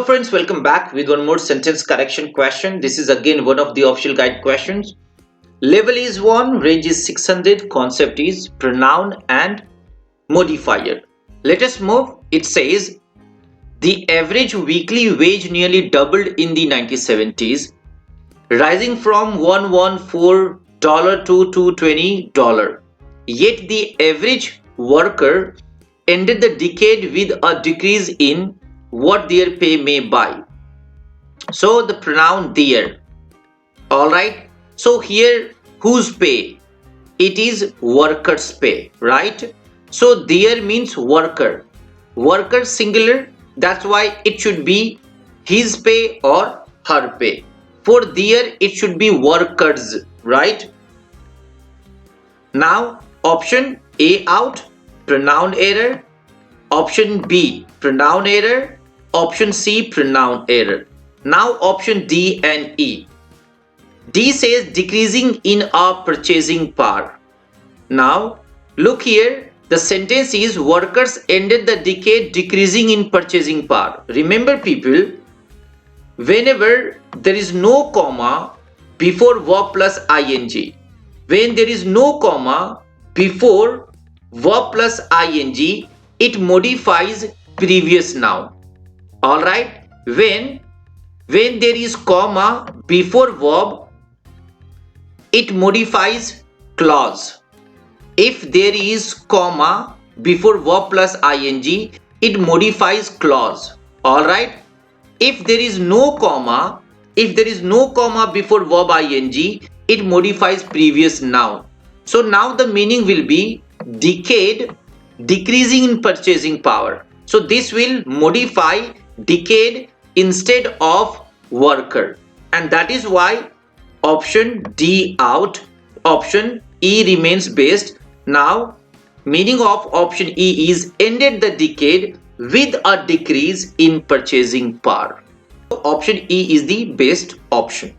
friends, welcome back with one more sentence correction question. This is again one of the official guide questions. Level is 1, range is 600, concept is pronoun and modifier. Let us move. It says the average weekly wage nearly doubled in the 1970s, rising from $114 to $220. Yet the average worker ended the decade with a decrease in what their pay may buy. So the pronoun their. Alright. So here whose pay? It is worker's pay, right? So their means worker. Worker singular. That's why it should be his pay or her pay. For their it should be workers, right? Now option A out, pronoun error. Option B, pronoun error. Option C, pronoun error. Now option D and E. D says decreasing in our purchasing power. Now look here, the sentence is workers ended the decade decreasing in purchasing power. Remember people, whenever there is no comma before verb plus ing, when there is no comma before verb plus ing, it modifies previous noun. Alright, when there is comma before verb, it modifies clause. If there is comma before verb plus ing, it modifies clause. Alright, if there is no comma before verb ing, it modifies previous noun. So now the meaning will be decade decreasing in purchasing power. So this will modify decade instead of worker, and that is why option D out, option E remains best. Now meaning of option E is ended the decade with a decrease in purchasing power. Option E is the best option.